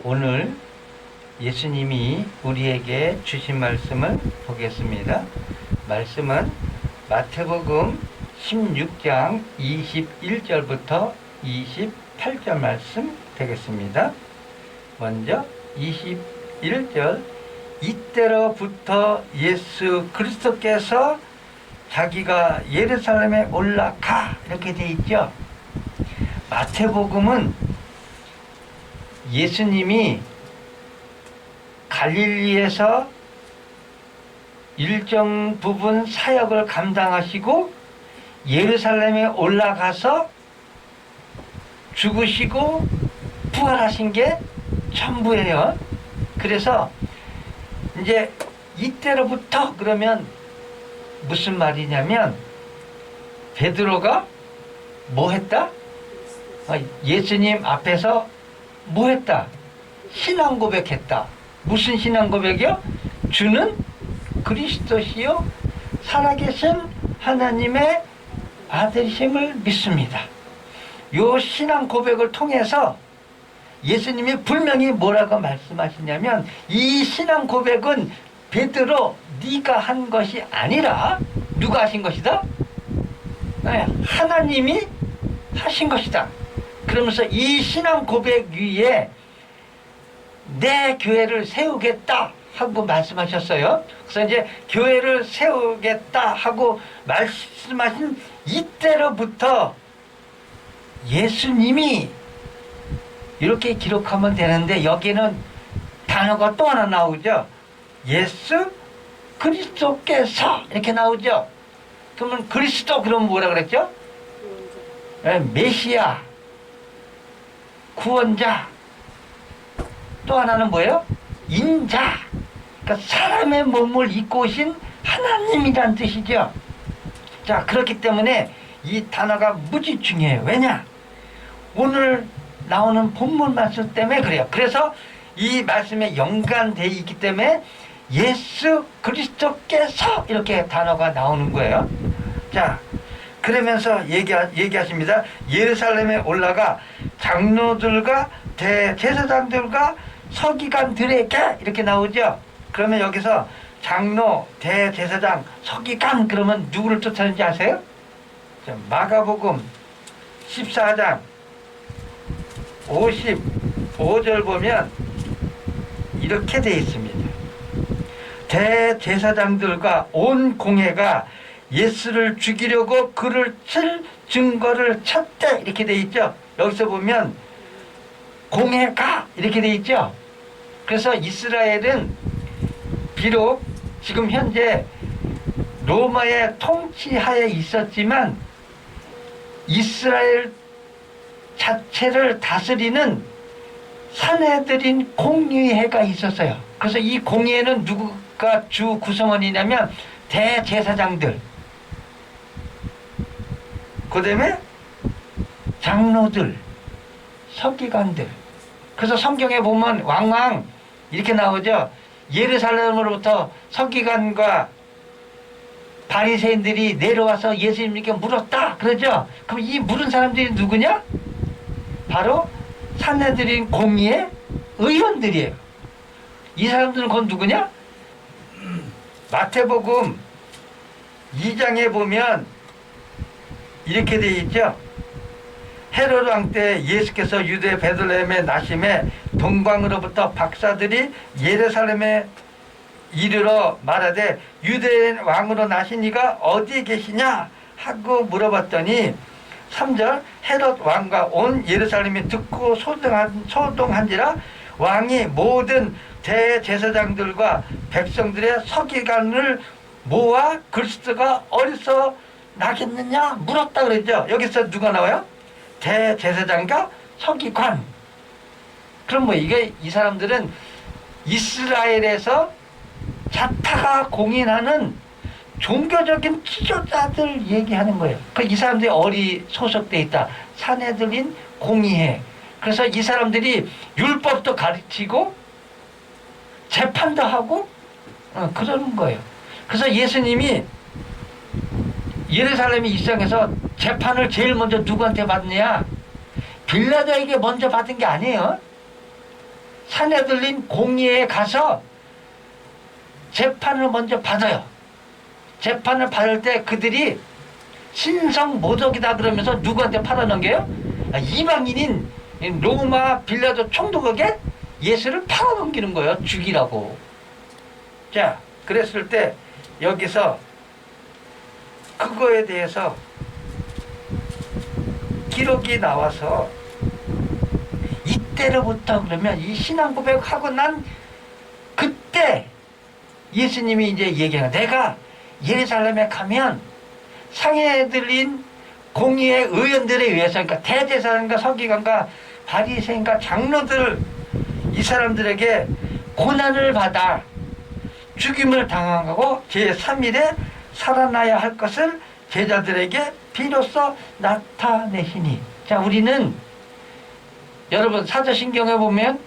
오늘 예수님이 우리에게 주신 말씀을 보겠습니다. 말씀은 마태복음 16장 21절부터 28절 말씀 되겠습니다. 먼저 21절, 이때로부터 예수 그리스도께서 자기가 예루살렘에 올라가, 이렇게 돼 있죠. 마태복음은 예수님이 갈릴리에서 일정 부분 사역을 감당하시고 예루살렘에 올라가서 죽으시고 부활하신 게 전부예요. 그래서 이제 이때로부터 그러면 무슨 말이냐면, 베드로가 뭐 했다? 예수님 앞에서 뭐 했다? 신앙 고백했다. 무슨 신앙 고백이요? 주는 그리스도시요 살아계신 하나님의 아들이심을 믿습니다. 요 신앙 고백을 통해서 예수님이 분명히 뭐라고 말씀하시냐면, 이 신앙 고백은 베드로 네가 한 것이 아니라 누가 하신 것이다? 하나님이 하신 것이다. 그러면서 이 신앙 고백 위에 내 교회를 세우겠다 하고 말씀하셨어요. 그래서 이제 교회를 세우겠다 하고 말씀하신 이때로부터 예수님이 이렇게 기록하면 되는데, 여기는 단어가 또 하나 나오죠. 예수 그리스도께서 이렇게 나오죠. 그러면 그리스도 그러면 뭐라 그랬죠? 메시아, 구원자. 또 하나는 뭐예요? 인자. 그러니까 사람의 몸을 입고 오신 하나님이란 뜻이죠. 자, 그렇기 때문에 이 단어가 무지 중요해요. 왜냐? 오늘 나오는 본문 말씀 때문에 그래요. 그래서 이 말씀에 연관되어 있기 때문에 예수 그리스도께서 이렇게 단어가 나오는 거예요. 자, 그러면서 얘기하십니다. 예루살렘에 올라가 장로들과 대제사장들과 서기관들에게, 이렇게 나오죠. 그러면 여기서 장로, 대제사장, 서기관 그러면 누구를 뜻하는지 아세요? 자, 마가복음 14장 55절 보면 이렇게 되어 있습니다. 대제사장들과 온 공회가 예수를 죽이려고 그를 칠 증거를 찾되, 이렇게 되어 있죠. 여기서 보면 공회가 이렇게 되어 있죠. 그래서 이스라엘은 비록 지금 현재 로마의 통치하에 있었지만 이스라엘 자체를 다스리는 산헤드린 공의회가 있었어요. 그래서 이 공의회는 누가 주 구성원이냐면 대제사장들, 그 다음에 장로들, 서기관들. 그래서 성경에 보면 왕왕 이렇게 나오죠. 예루살렘으로부터 서기관과 바리새인들이 내려와서 예수님께 물었다 그러죠. 그럼 이 물은 사람들이 누구냐? 바로 산헤드린 공의회 의원들이에요. 이 사람들은 그건 누구냐? 마태복음 2장에 보면 이렇게 되어 있죠. 헤로드 왕 때 예수께서 유대 베들레헴에 나심에 동방으로부터 박사들이 예루살렘에 이르러 말하되 유대 왕으로 나신 이가 어디에 계시냐 하고 물어봤더니 3절, 헤롯 왕과 온 예루살렘이 듣고 소동한지라 왕이 모든 대제사장들과 백성들의 서기관을 모아 그리스도가 어디서 나겠느냐 물었다 그랬죠. 여기서 누가 나와요? 대제사장과 서기관. 그럼 뭐 이게, 이 사람들은 이스라엘에서 자타가 공인하는 종교적인 지도자들 얘기하는 거예요. 이 사람들이 어디 소속돼 있다? 산헤드린 공의회. 그래서 이 사람들이 율법도 가르치고 재판도 하고 그러는 거예요. 그래서 예수님이 예루살렘의 입성에서 재판을 제일 먼저 누구한테 받느냐? 빌라도에게 먼저 받은 게 아니에요. 산에 들린 공의회에 가서 재판을 먼저 받아요. 재판을 받을 때 그들이 신성모독이다 그러면서 누구한테 팔아넘겨요? 이방인인 로마 빌라도 총독에게 예수를 팔아넘기는 거예요. 죽이라고. 자, 그랬을 때 여기서 그거에 대해서 기록이 나와서 이때로부터 그러면 이 신앙 고백하고 난 그때 예수님이 이제 얘기해요. 내가 예루살렘에 가면 상에 들린 공의의 의원들에 의해서, 그러니까 대제사장과 서기관과 바리새인과 장로들, 이 사람들에게 고난을 받아 죽임을 당하고 제3일에 살아나야 할 것을 제자들에게 비로소 나타내시니. 자, 우리는 여러분 사도신경에 보면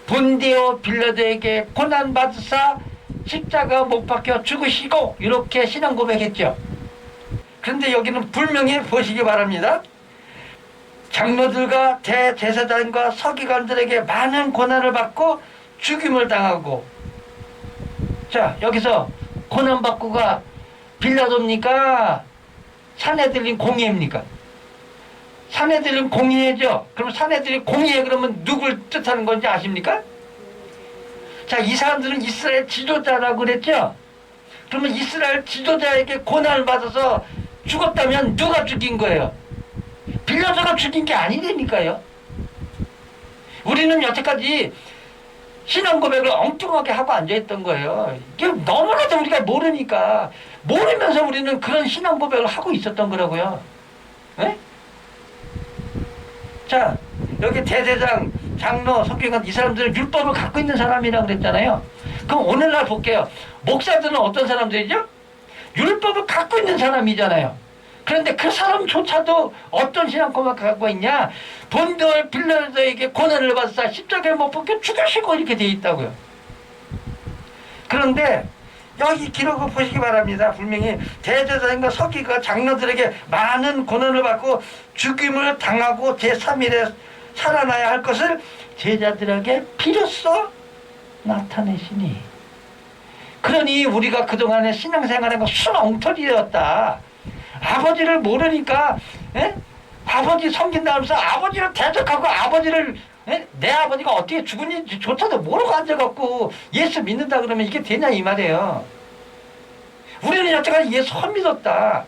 본디오 빌라도에게 고난 받으사 십자가 못 박혀 죽으시고 이렇게 신앙 고백했죠. 그런데 여기는 분명히 보시기 바랍니다. 장로들과 대제사장과 서기관들에게 많은 고난을 받고 죽임을 당하고. 자, 여기서 고난받고가 빌라도입니까? 산에 들린 공의회입니까? 산에 들린 공의회죠. 그럼 산에 들린 공의회 그러면 누굴 뜻하는 건지 아십니까? 자, 이 사람들은 이스라엘 지도자라고 그랬죠. 그러면 이스라엘 지도자에게 고난을 받아서 죽었다면 누가 죽인 거예요? 빌라도가 죽인 게 아니라니까요. 우리는 여태까지 신앙 고백을 엉뚱하게 하고 앉아있던 거예요. 이게 너무나도 우리가 모르니까, 모르면서 우리는 그런 신앙 고백을 하고 있었던 거라고요. 네? 자, 여기 대제장, 장로, 서기관, 이 사람들은 율법을 갖고 있는 사람이라고 그랬잖아요. 그럼 오늘날 볼게요. 목사들은 어떤 사람들이죠? 율법을 갖고 있는 사람이잖아요. 그런데 그 사람조차도 어떤 신앙 고백을 갖고 있냐? 본디오 빌라도에게 고난을 받아서 십자가에 못 박혀 죽으시고 이렇게 되어 있다고요. 그런데 여기 기록을 보시기 바랍니다. 분명히 대제사장과 서기관 장로들에게 많은 고난을 받고 죽임을 당하고 제3일에 살아나야 할 것을 제자들에게 비로소 나타내시니. 그러니 우리가 그동안에 신앙생활한 거 순 엉터리였다. 아버지를 모르니까, 에? 아버지 섬긴다 하면서 아버지를 대적하고 아버지를, 에? 내 아버지가 어떻게 죽은지조차도 모르고 앉아갖고 예수 믿는다 그러면 이게 되냐 이 말이에요. 우리는 여태까지 예수 헛 믿었다.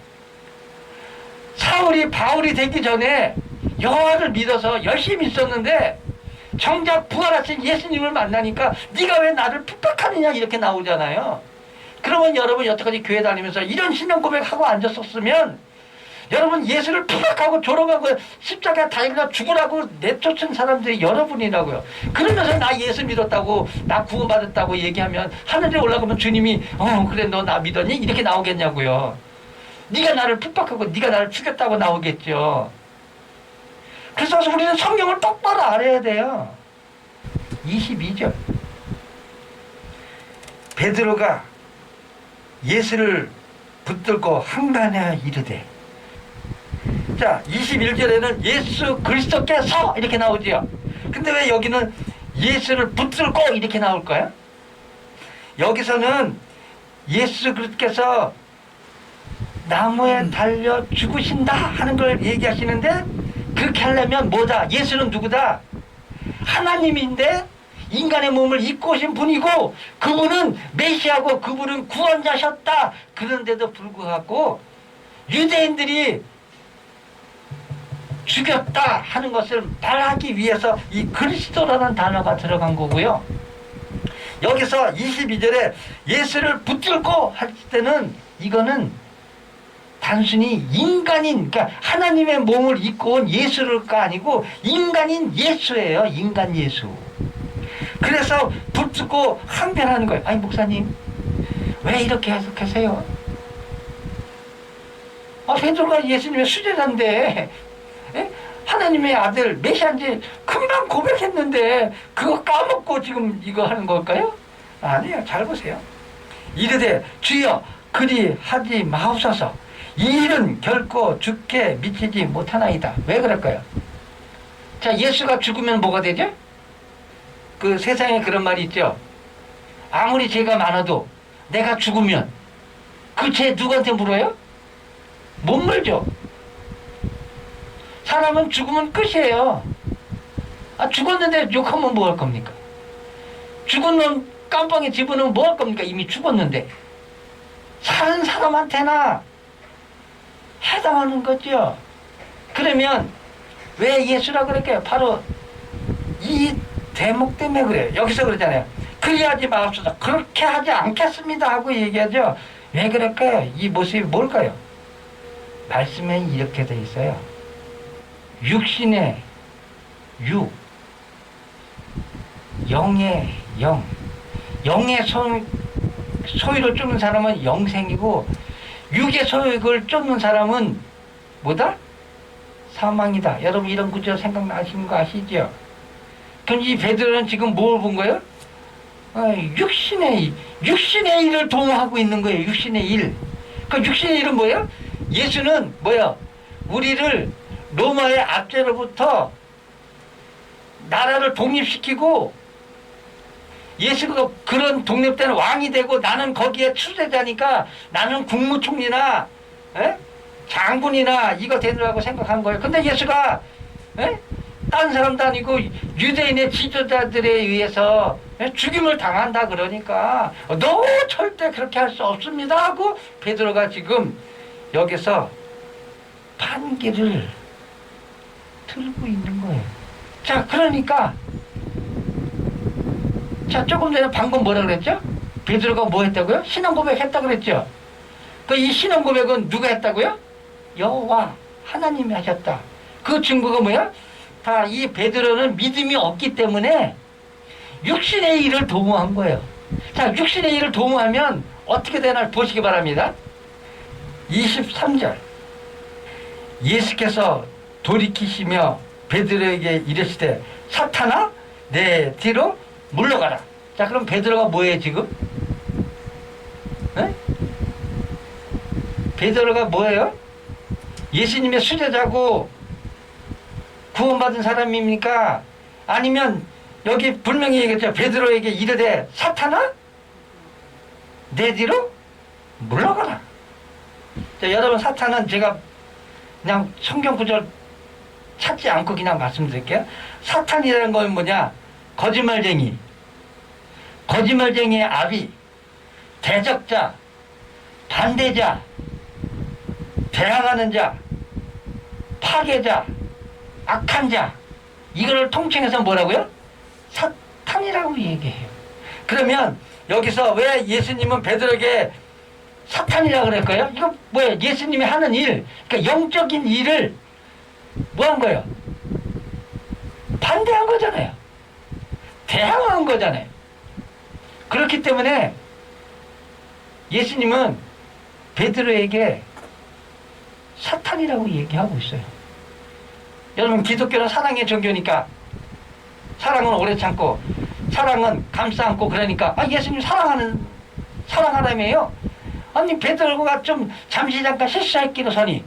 사울이 바울이 되기 전에 여호와를 믿어서 열심히 있었는데 정작 부활하신 예수님을 만나니까 네가 왜 나를 핍박하느냐 이렇게 나오잖아요. 그러면 여러분 여태까지 교회 다니면서 이런 신앙 고백하고 앉았었으면 여러분 예수를 핍박하고 조롱하고 십자가에 달려 죽으라고 내쫓은 사람들이 여러분이라고요. 그러면서 나 예수 믿었다고, 나 구원받았다고 얘기하면 하늘에 올라가면 주님이 그래 너 나 믿었니? 이렇게 나오겠냐고요. 네가 나를 핍박하고 네가 나를 죽였다고 나오겠죠. 그래서 우리는 성경을 똑바로 알아야 돼요. 22절. 베드로가 예수를 붙들고 한간에 이르되. 자, 21절에는 예수 그리스도께서 이렇게 나오죠. 근데 왜 여기는 예수를 붙들고 이렇게 나올까요? 여기서는 예수 그리스도께서 나무에 달려 죽으신다 하는 걸 얘기하시는데, 그렇게 하려면 뭐다? 예수는 누구다? 하나님인데 인간의 몸을 입고 오신 분이고 그분은 메시아고 그분은 구원자셨다. 그런데도 불구하고 유대인들이 죽였다 하는 것을 말하기 위해서 이 그리스도라는 단어가 들어간 거고요. 여기서 22절에 예수를 붙들고 할 때는 이거는 단순히 인간인, 그러니까 하나님의 몸을 입고 온 예수가 아니고 인간인 예수예요. 인간 예수. 그래서 붙들고 항변하는 거예요. 아니 목사님 왜 이렇게 해석하세요? 베드로가 예수님의 수제자인데 하나님의 아들 메시아인지 금방 고백했는데 그거 까먹고 지금 이거 하는 걸까요? 아니에요. 잘 보세요. 이르되 주여 그리 하지 마옵소서. 이 일은 결코 죽게 미치지 못하나이다. 왜 그럴까요? 자, 예수가 죽으면 뭐가 되죠? 그 세상에 그런 말이 있죠. 아무리 죄가 많아도 내가 죽으면 그 죄 누구한테 물어요? 못 물죠. 사람은 죽으면 끝이에요. 아, 죽었는데 욕하면 뭐 할 겁니까? 죽은 놈 깜빵에 집어넣으면 뭐 할 겁니까? 이미 죽었는데. 사는 사람한테나 해당하는 거죠. 그러면 왜 예수라 그럴까요? 바로 이 대목 때문에 그래요. 여기서 그러잖아요. 그리하지 마옵소서. 그렇게 하지 않겠습니다 하고 얘기하죠. 왜 그럴까요? 이 모습이 뭘까요? 말씀에 이렇게 돼 있어요. 육신의 육, 영의 영. 영의 소유를 쫓는 사람은 영생이고, 육의 소유를 쫓는 사람은 뭐다? 사망이다. 여러분 이런 구조 생각나시는 거 아시죠? 그럼 이 베드로는 지금 뭘 본 거예요? 육신의 일을 도모하고 있는 거예요. 육신의 일. 그 육신의 일은 뭐예요? 예수는 뭐예요? 우리를 로마의 압제로부터 나라를 독립시키고, 예수가 그런 독립된 왕이 되고 나는 거기에 추세자니까 나는 국무총리나 장군이나 이거 되느라고 생각한 거예요. 근데 예수가 다른 사람도 아니고 유대인의 지도자들에 의해서 죽임을 당한다 그러니까 너 절대 그렇게 할 수 없습니다 하고 베드로가 지금 여기서 판기를 들고 있는 거예요. 자, 그러니까 자, 조금 전에 방금 뭐라 그랬죠? 베드로가 뭐 했다고요? 신앙 고백했다 그랬죠? 그 이 신앙 고백은 누가 했다고요? 여호와 하나님이 하셨다. 그 증거가 뭐야? 다 이 베드로는 믿음이 없기 때문에 육신의 일을 도모한 거예요. 자, 육신의 일을 도모하면 어떻게 되나 보시기 바랍니다. 23절. 예수께서 돌이키시며 베드로에게 이르시되 사탄아 내 뒤로 물러가라. 자, 그럼 베드로가 뭐예요 지금? 베드로가 뭐예요? 예수님의 수제자고 구원받은 사람입니까? 아니면 여기 분명히 얘기했죠. 베드로에게 이르되 사탄아 내 뒤로 물러가라. 자, 여러분 사탄은 제가 그냥 성경 구절 찾지 않고 그냥 말씀드릴게요. 사탄이라는 건 뭐냐? 거짓말쟁이의 아비, 대적자, 반대자, 대항하는 자, 파괴자, 악한 자, 이거를 통칭해서 뭐라고요? 사탄이라고 얘기해요. 그러면 여기서 왜 예수님은 베드로에게 사탄이라고 그럴까요? 이거 뭐예요? 예수님이 하는 일, 그러니까 영적인 일을 뭐 한 거예요? 반대한 거잖아요. 대항한 거잖아요. 그렇기 때문에 예수님은 베드로에게 사탄이라고 얘기하고 있어요. 여러분 기독교는 사랑의 종교니까 사랑은 오래 참고 사랑은 감싸 안고 그러니까 예수님 사랑하라며요. 아니 베드로가 좀 잠시 잠깐 실수했기로서니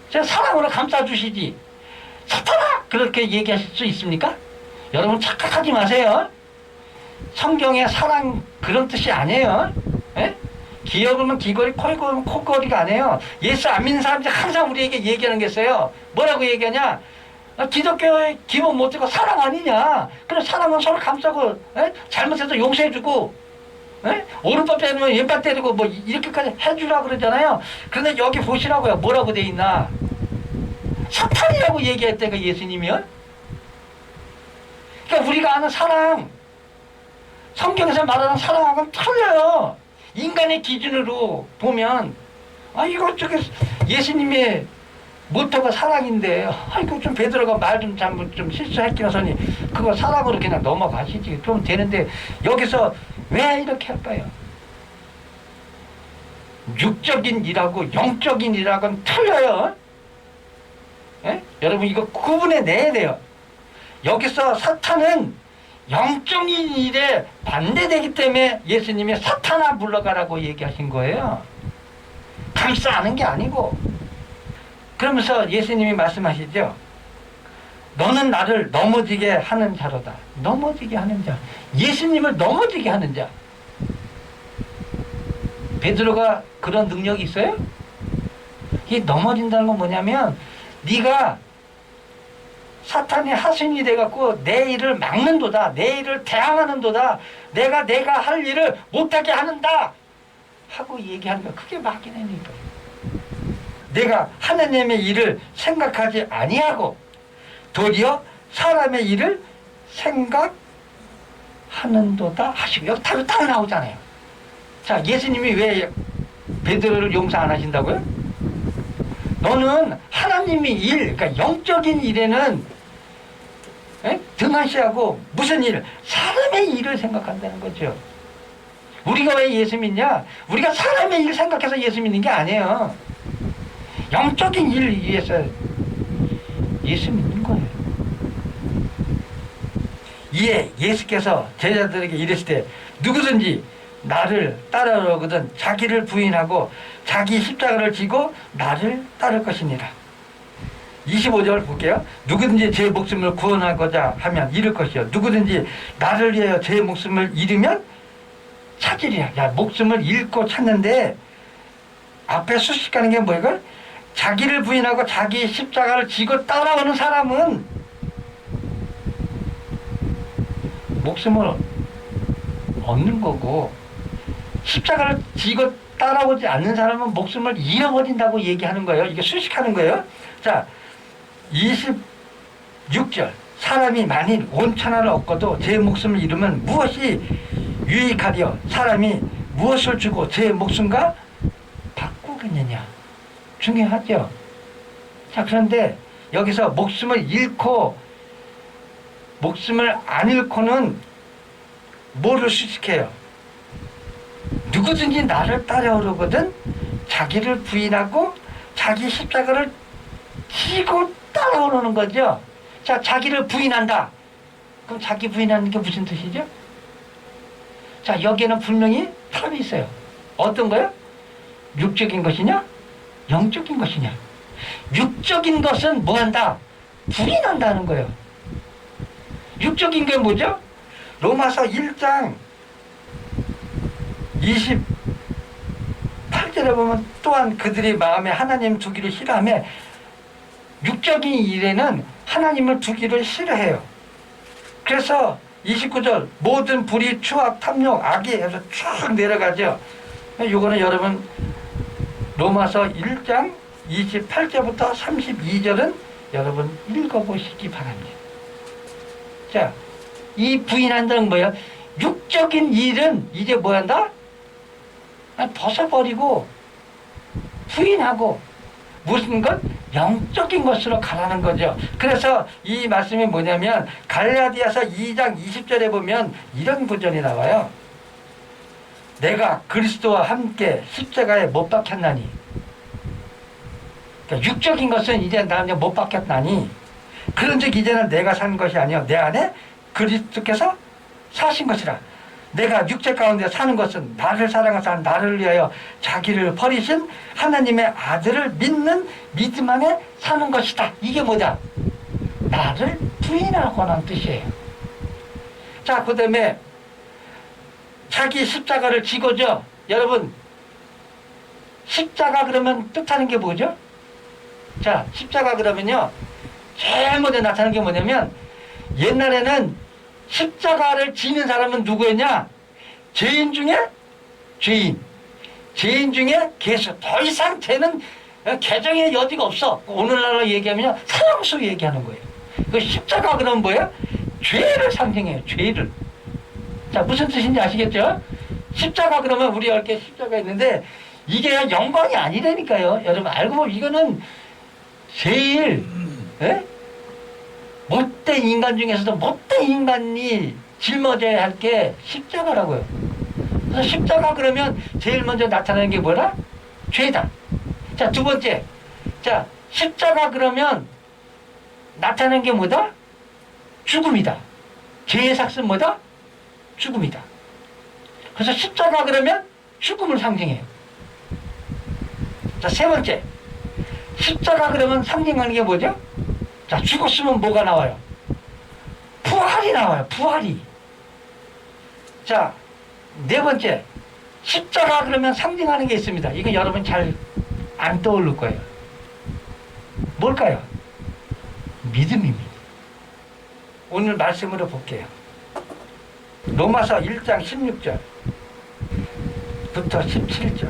제가 사랑으로 감싸주시지 사탄아 그렇게 얘기하실 수 있습니까? 여러분 착각하지 마세요. 성경의 사랑 그런 뜻이 아니에요. 기어오면 귀걸이, 코에 고면 코걸이가 아니에요. 예수 안 믿는 사람들이 항상 우리에게 얘기하는 게 있어요. 뭐라고 얘기하냐? 기독교의 기본 모토가 사랑 아니냐? 그래 사랑은 서로 감싸고 잘못해서 용서해주고 오른발 때리면 왼발 때리고 뭐 이렇게까지 해주라 그러잖아요. 그런데 여기 보시라고요. 뭐라고 돼 있나? 사탄이라고 얘기했다니까 예수님이요. 그러니까 우리가 아는 사랑, 성경에서 말하는 사랑하고는 틀려요. 인간의 기준으로 보면 이거 저기 예수님의 모토가 사랑인데 이거 좀 베드로가 말 좀 잘못 좀 실수했기라서니 그거 사랑으로 그냥 넘어가시지 좀 되는데 여기서 왜 이렇게 할까요? 육적인 일하고 영적인 일하고는 틀려요. 여러분 이거 구분해 내야 돼요. 여기서 사탄은 영적인 일에 반대되기 때문에 예수님이 사탄아 물러가라고 얘기하신 거예요. 감싸 안은 게 아니고. 그러면서 예수님이 말씀하시죠. 너는 나를 넘어지게 하는 자로다. 넘어지게 하는 자. 예수님을 넘어지게 하는 자. 베드로가 그런 능력이 있어요? 이 넘어진다는 건 뭐냐면 네가 사탄의 하수인이 돼갖고 내 일을 막는도다. 내 일을 대항하는도다. 내가 할 일을 못하게 하는다. 하고 얘기하는 거야. 그게 막이라니까. 내가 하나님의 일을 생각하지 아니하고 도리어 사람의 일을 생각하는도다 하시고 여기 답이 딱 나오잖아요. 자, 예수님이 왜 베드로를 용서 안 하신다고요? 너는 하나님의 일, 그러니까 영적인 일에는 등한시하고 무슨 일? 사람의 일을 생각한다는 거죠. 우리가 왜 예수 믿냐? 우리가 사람의 일 생각해서 예수 믿는 게 아니에요. 영적인 일을 위해서 예수 믿는 거예요. 이에 예수께서 제자들에게 이랬을 때 누구든지 나를 따르거든 자기를 부인하고 자기 십자가를 지고 나를 따를 것이니라. 25절 볼게요. 누구든지 제 목숨을 구원하고자 하면 잃을 것이요. 누구든지 나를 위하여 제 목숨을 잃으면 찾으리라. 야, 목숨을 잃고 찾는데 앞에 수식하는 게 뭐야? 자기를 부인하고 자기 십자가를 지고 따라오는 사람은 목숨을 얻는 거고 십자가를 지고 따라오지 않는 사람은 목숨을 잃어버린다고 얘기하는 거예요. 이게 수식하는 거예요. 자, 26절 사람이 만일 온 천하를 얻고도 제 목숨을 잃으면 무엇이 유익하리요? 사람이 무엇을 주고 제 목숨과 바꾸겠느냐? 중요하죠. 자, 그런데 여기서 목숨을 잃고 목숨을 안 잃고는 뭐를 수식해요? 누구든지 나를 따라오려거든 자기를 부인하고 자기 십자가를 지고 따라오는 거죠. 자, 자기를 부인한다. 그럼 자기 부인하는 게 무슨 뜻이죠? 자, 여기에는 분명히 답이 있어요. 어떤 거요? 육적인 것이냐? 영적인 것이냐? 육적인 것은 뭐 한다? 부인한다는 거예요. 육적인 게 뭐죠? 로마서 1장 28절에 보면 또한 그들이 마음에 하나님 두기를 싫어하며 육적인 일에는 하나님을 두기를 싫어해요. 그래서 29절 모든 불의, 추악, 탐욕, 악이 해서 쭉 내려가죠. 요거는 여러분 로마서 1장 28절부터 32절은 여러분 읽어보시기 바랍니다. 자, 이 부인한다는 뭐예요? 육적인 일은 이제 뭐 한다? 벗어버리고 부인하고 무슨 것? 영적인 것으로 가라는 거죠. 그래서 이 말씀이 뭐냐면 갈라디아서 2장 20절에 보면 이런 구절이 나와요. 내가 그리스도와 함께 십자가에 못 박혔나니. 그러니까 육적인 것은 이제 나는 못 박혔나니 그런즉 이제는 내가 산 것이 아니요 내 안에 그리스도께서 사신 것이라. 내가 육체 가운데 사는 것은 나를 사랑하사 나를 위하여 자기를 버리신 하나님의 아들을 믿는 믿음 안에 사는 것이다. 이게 뭐다? 나를 부인하고 하는 뜻이에요. 자, 그 다음에 자기 십자가를 지고죠. 여러분, 십자가 그러면 뜻하는 게 뭐죠? 자, 십자가 그러면요 제일 먼저 나타나는 게 뭐냐면 옛날에는 십자가를 지는 사람은 누구였냐? 죄인 중에 죄인. 죄인 중에 개수. 더 이상 죄는 개정의 여지가 없어. 오늘날로 얘기하면 사형수 얘기하는 거예요. 그 십자가 그러면 뭐예요? 죄를 상징해요. 죄를. 자, 무슨 뜻인지 아시겠죠? 십자가 그러면 우리가 이렇게 십자가 있는데 이게 영광이 아니라니까요. 여러분 알고 보면 이거는 제일 못된 인간 중에서도 못된 인간이 짊어져야 할 게 십자가라고요. 그래서 십자가 그러면 제일 먼저 나타나는 게 뭐라? 죄다. 자, 두 번째. 자, 십자가 그러면 나타나는 게 뭐다? 죽음이다. 죄의 삭은 뭐다? 죽음이다. 그래서 십자가 그러면 죽음을 상징해요. 자, 세 번째. 십자가 그러면 상징하는 게 뭐죠? 자, 죽었으면 뭐가 나와요? 부활이 나와요. 부활이. 자, 네 번째, 십자가 그러면 상징하는 게 있습니다. 이거 여러분 잘 안 떠오를 거예요. 뭘까요? 믿음입니다. 오늘 말씀으로 볼게요. 로마서 1장 16절부터 17절.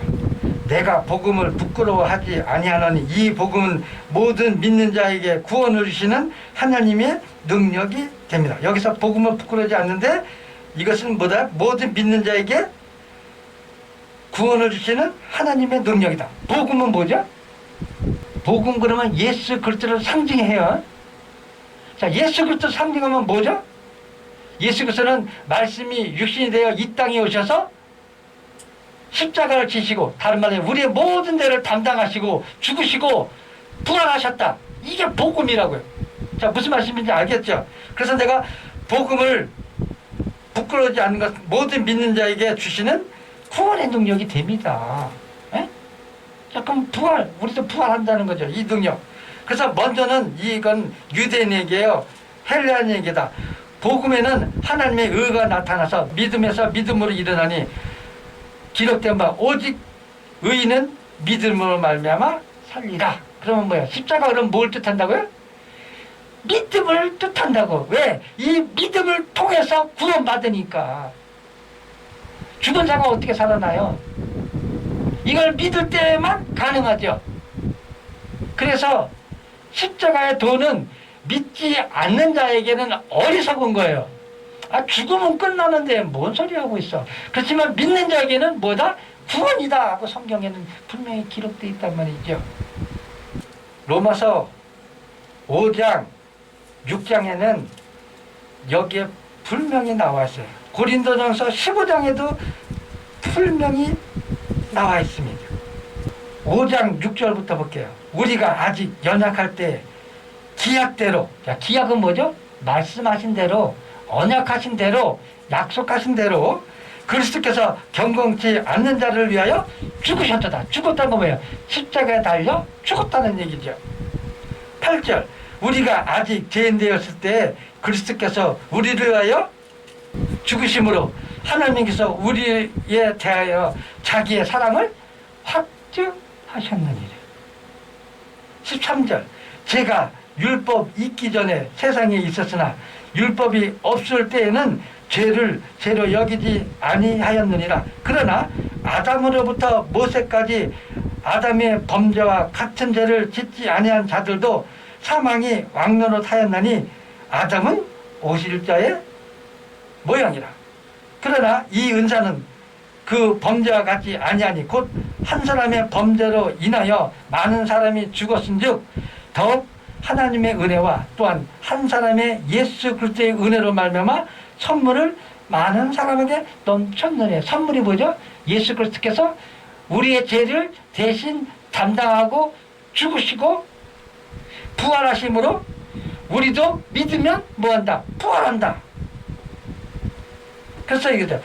내가 복음을 부끄러워하지 아니하노니 이 복음은 모든 믿는 자에게 구원을 주시는 하나님의 능력이 됩니다. 여기서 복음을 부끄러워하지 않는데 이것은 뭐다? 모든 믿는 자에게 구원을 주시는 하나님의 능력이다. 복음은 뭐죠? 복음 그러면 예수 그리스도를 상징해요. 자, 예수 그리스도 상징하면 뭐죠? 예수 그리스도는 말씀이 육신이 되어 이 땅에 오셔서 십자가를 지시고, 다른 말로 우리의 모든 죄를 담당하시고 죽으시고 부활하셨다. 이게 복음이라고요. 자, 무슨 말씀인지 알겠죠? 그래서 내가 복음을 부끄러워하지 않는 것, 모든 믿는 자에게 주시는 구원의 능력이 됩니다. 에? 자, 그럼 부활, 우리도 부활한다는 거죠. 이 능력. 그래서 먼저는 이건 유대인에게요, 헬라인에게다. 복음에는 하나님의 의가 나타나서 믿음에서 믿음으로 일어나니 기록된 바 오직 의인은 믿음으로 말미암아 살리라. 그러면 뭐야? 십자가 그럼 뭘 뜻한다고요? 믿음을 뜻한다고. 왜? 이 믿음을 통해서 구원받으니까. 죽은 자가 어떻게 살아나요? 이걸 믿을 때만 가능하죠. 그래서 십자가의 도는 믿지 않는 자에게는 어리석은 거예요. 아, 죽으면 끝나는데 뭔 소리 하고 있어. 그렇지만 믿는 자에게는 뭐다? 구원이다 하고 성경에는 분명히 기록되어 있단 말이죠. 로마서 5장 6장에는 여기에 분명히 나와 있어요. 고린도전서 15장에도 분명히 나와 있습니다. 5장 6절부터 볼게요. 우리가 아직 연약할 때 기약대로, 자, 기약은 뭐죠? 말씀하신 대로, 언약하신 대로, 약속하신 대로 그리스도께서 경건치 않는 자를 위하여 죽으셨다. 죽었다는 거 뭐예요? 십자가에 달려 죽었다는 얘기죠. 8절, 우리가 아직 죄인 되었을 때 그리스도께서 우리를 위하여 죽으심으로 하나님께서 우리에 대하여 자기의 사랑을 확증하셨느니라. 13절, 제가 율법 있기 전에 세상에 있었으나 율법이 없을 때에는 죄를 죄로 여기지 아니하였느니라. 그러나 아담으로부터 모세까지 아담의 범죄와 같은 죄를 짓지 아니한 자들도 사망이 왕노릇하였나니 아담은 오실 자의 모양이라. 그러나 이 은사는 그 범죄와 같지 아니하니 곧 한 사람의 범죄로 인하여 많은 사람이 죽었은즉 더욱 하나님의 은혜와 또한 한 사람의 예수 그리스도의 은혜로 말미암아 선물을 많은 사람에게 넘쳤느니. 선물이 뭐죠? 예수 그리스도께서 우리의 죄를 대신 담당하고 죽으시고 부활하심으로 우리도 믿으면 뭐한다? 부활한다. 그래서 이거죠.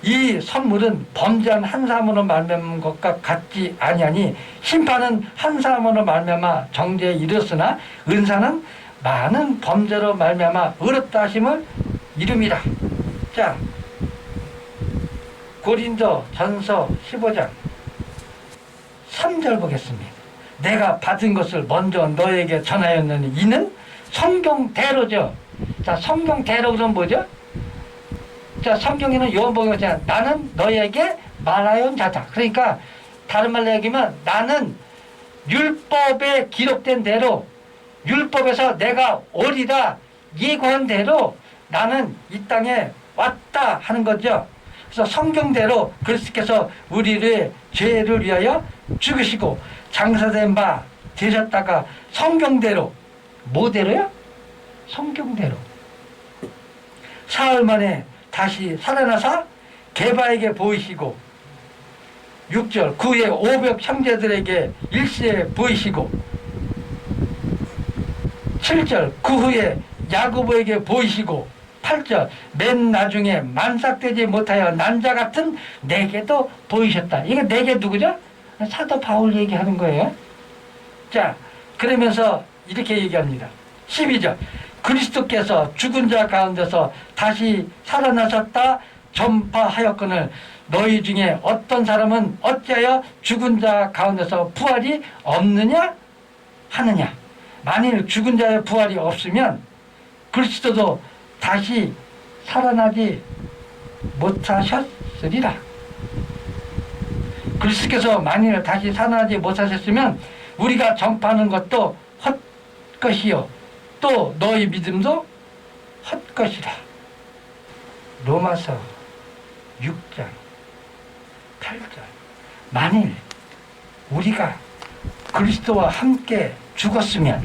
이 선물은 범죄한 한 사람으로 말미암은 것과 같지 아니하니 심판은 한 사람으로 말미암아 정죄에 이르렀으나 은사는 많은 범죄로 말미암아 의롭다 하심을 이름이라. 자, 고린도 전서 15장 3절 보겠습니다. 내가 받은 것을 먼저 너에게 전하였느니 이는 성경대로죠. 자, 성경대로 그럼 뭐죠? 자, 성경에는 요한복음에 있잖아. 나는 너에게 말하여 온 자다. 그러니까 다른 말로 얘기하면 나는 율법에 기록된 대로, 율법에서 내가 오리라 예고한 대로 나는 이 땅에 왔다 하는 거죠. 그래서 성경대로 그리스도께서 우리의 죄를 위하여 죽으시고 장사된 바 되셨다가 성경대로, 뭐대로요? 성경대로 사흘 만에 다시 살아나사 게바에게 보이시고 6절 그 후에 500 형제들에게 일시에 보이시고 7절 그 후에 야고보에게 보이시고 8절 맨 나중에 만삭되지 못하여 난자 같은 내게도 보이셨다. 이게 내게 누구죠? 사도 바울 얘기하는 거예요. 자, 그러면서 이렇게 얘기합니다. 12절 그리스도께서 죽은 자 가운데서 다시 살아나셨다 전파하였거늘 너희 중에 어떤 사람은 어찌하여 죽은 자 가운데서 부활이 없느냐 하느냐. 만일 죽은 자의 부활이 없으면 그리스도도 다시 살아나지 못하셨으리라. 그리스도께서 만일 다시 살아나지 못하셨으면 우리가 전파하는 것도 헛것이요 또 너희 믿음도 헛것이라. 로마서 6장 8절 만일 우리가 그리스도와 함께 죽었으면,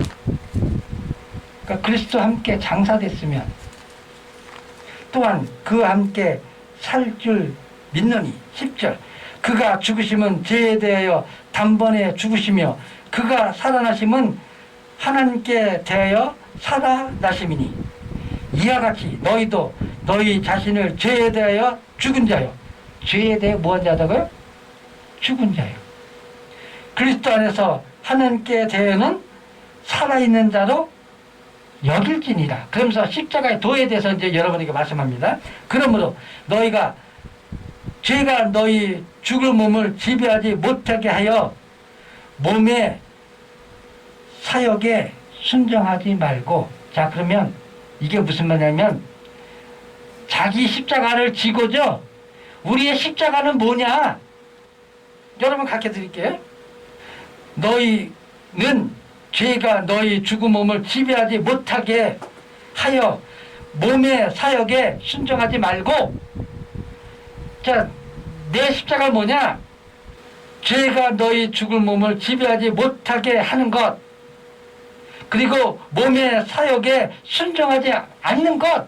그러니까 그리스도와 함께 장사됐으면 또한 그와 함께 살 줄 믿느니 10절 그가 죽으심은 죄에 대하여 단번에 죽으시며 그가 살아나심은 하나님께 대하여 살아나심이니 이와 같이 너희도 너희 자신을 죄에 대하여 죽은 자요. 죄에 대해 무한 자다고요? 죽은 자요. 그리스도 안에서 하나님께 대해는 살아있는 자로 여길지니라. 그러면서 십자가의 도에 대해서 이제 여러분에게 말씀합니다. 그러므로 너희가 죄가 너희 죽을 몸을 지배하지 못하게 하여 몸의 사역에 순종하지 말고. 자, 그러면 이게 무슨 말이냐면 자기 십자가를 지고죠. 우리의 십자가는 뭐냐? 여러분 가르쳐 드릴게요. 너희는 죄가 너희 죽은 몸을 지배하지 못하게 하여 몸의 사역에 순종하지 말고. 자, 내 십자가 뭐냐? 죄가 너희 죽을 몸을 지배하지 못하게 하는 것, 그리고 몸의 사역에 순종하지 않는 것.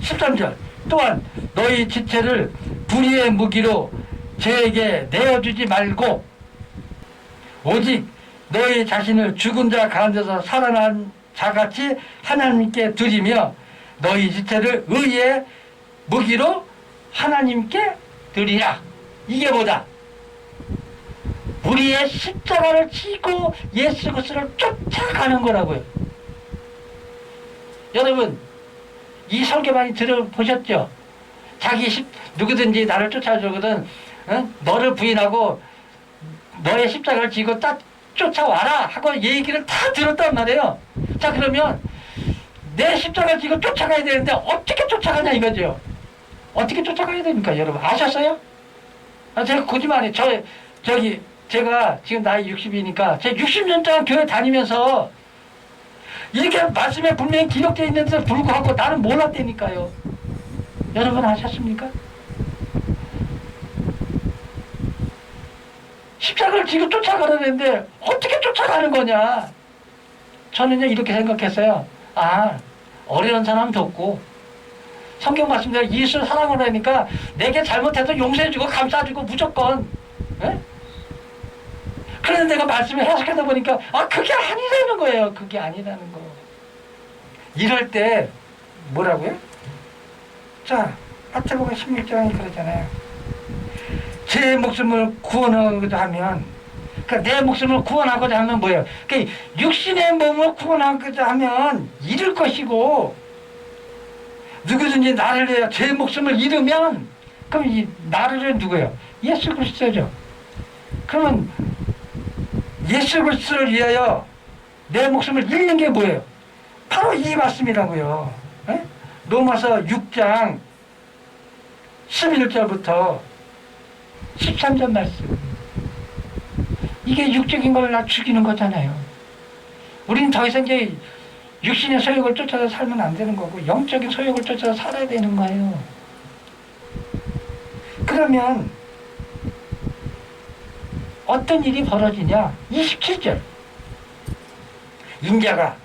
13절 또한 너희 지체를 불의의 무기로 죄에게 내어주지 말고 오직 너희 자신을 죽은 자 가운데서 살아난 자같이 하나님께 드리며 너희 지체를 의의 무기로 하나님께 드리라. 이게 뭐다? 우리의 십자가를 지고 예수 그리스도를 쫓아가는 거라고요. 여러분 이 설교 많이 들어보셨죠? 누구든지 나를 쫓아주거든 너를 부인하고 너의 십자가를 지고 딱 쫓아와라 하고 얘기를 다 들었단 말이에요. 자, 그러면 내 십자가를 지고 쫓아가야 되는데 어떻게 쫓아가냐 이거죠. 어떻게 쫓아가야 됩니까 여러분? 아셨어요? 제가 거짓말이 제가 지금 나이 60이니까 제가 60년 동안 교회 다니면서 이렇게 말씀에 분명히 기록되어 있는데도 불구하고 나는 몰랐다니까요. 여러분 아셨습니까? 십자가를 지고 쫓아가려는데 어떻게 쫓아가는 거냐? 저는요 이렇게 생각했어요. 어려운 사람 돕고 성경 말씀대로 예수를 사랑을 하니까 내게 잘못해도 용서해주고 감싸주고 무조건. 에? 그런데 내가 말씀을 해석하다 보니까 그게 아니라는 거예요. 그게 아니라는 거. 이럴 때 뭐라고요? 자, 마태복음 16장이 그러잖아요. 제 목숨을 구원하고자 하면, 그러니까 내 목숨을 구원하고자 하면 뭐예요? 그러니까 육신의 몸을 구원하고자 하면 잃을 것이고, 누구든지 나를 위하여 제 목숨을 잃으면, 그럼 이 나를 누구예요? 예수 그리스도죠. 그러면 예수 그리스도를 위하여 내 목숨을 잃는 게 뭐예요? 바로 이 말씀이라고요. 에? 로마서 6장 11절부터 13절 말씀. 이게 육적인 걸 나 죽이는 거잖아요. 우리는 더 이상 이제 육신의 소욕을 쫓아서 살면 안 되는 거고 영적인 소욕을 쫓아서 살아야 되는 거예요. 그러면 어떤 일이 벌어지냐? 27절 인자가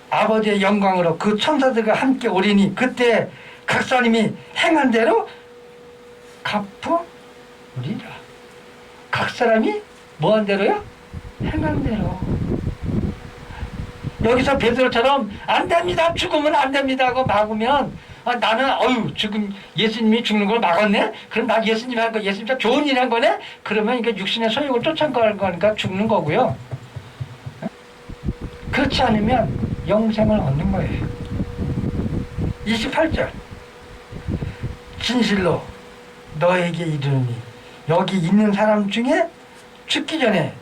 아버지의 영광으로 그 천사들과 함께 오리니 그때 각 사람이 행한 대로 갚으리라. 각 사람이 뭐한 대로요? 행한 대로. 여기서 베드로처럼 안 됩니다, 죽으면 안 됩니다 하고 막으면 나는 지금 예수님이 죽는 걸 막았네? 그럼 나 예수님이 한 거 예수님이 좋은 일 한 거네? 그러면 이게 육신의 소욕을 쫓아간 거니까 죽는 거고요. 그렇지 않으면 영생을 얻는 거예요. 28절 진실로 너에게 이르노니 여기 있는 사람 중에 죽기 전에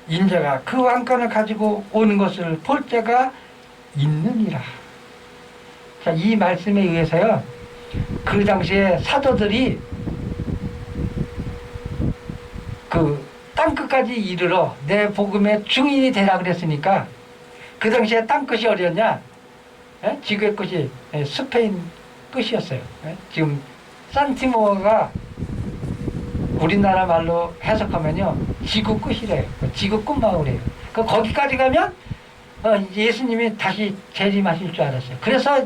인자가 그 왕권을 가지고 오는 것을 볼 때가 있느니라. 자, 이 말씀에 의해서요, 그 당시에 사도들이 그 땅끝까지 이르러 내 복음의 증인이 되라 그랬으니까, 그 당시에 땅끝이 어디였냐? 예? 지구의 끝이 스페인 끝이었어요. 예? 지금 산티모어가 우리나라 말로 해석하면요, 지구 끝이래요. 지구 끝 마을이에요. 거기까지 가면 예수님이 다시 재림하실 줄 알았어요. 그래서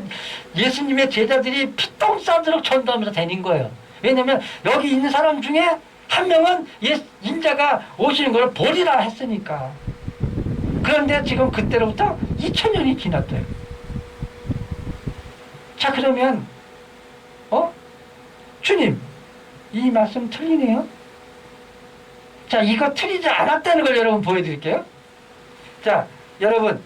예수님의 제자들이 피똥 싸도록 전도하면서 다닌 거예요. 왜냐면 여기 있는 사람 중에 한 명은 인자가 오시는 걸 보리라 했으니까. 그런데 지금 그때로부터 2000년이 지났대요. 자, 그러면 주님, 이 말씀 틀리네요. 자, 이거 틀리지 않았다는 걸 여러분 보여드릴게요. 자, 여러분,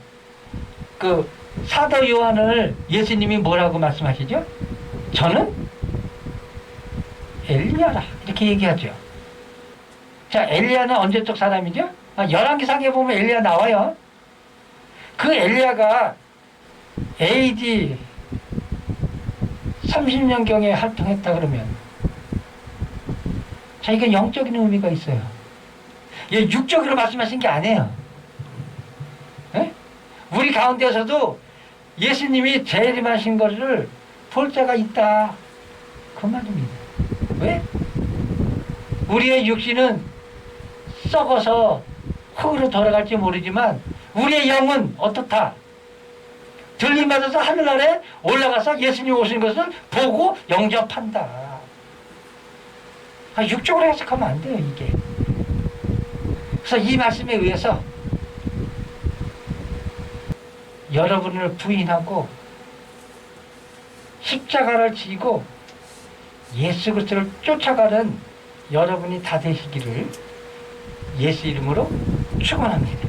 그 사도 요한을 예수님이 뭐라고 말씀하시죠? 저는 엘리야라 이렇게 얘기하죠. 자, 엘리야는 언제적 사람이죠? 열왕기상에 보면 엘리야 나와요. 그 엘리야가 AD 30년경에 활동했다 그러면, 자, 이건 영적인 의미가 있어요. 예, 육적으로 말씀하신 게 아니에요. 예? 우리 가운데서도 예수님이 재림하신 것을 볼 자가 있다, 그 말입니다. 왜? 우리의 육신은 썩어서 흙으로 돌아갈지 모르지만 우리의 영은 어떻다? 들림받아서 하늘나라에 올라가서 예수님 오신 것을 보고 영접한다. 육적으로 해석하면 안 돼요, 이게. 그래서 이 말씀에 의해서 여러분을 부인하고 십자가를 지고 예수 그리스도를 쫓아가는 여러분이 다 되시기를 예수 이름으로 축원합니다.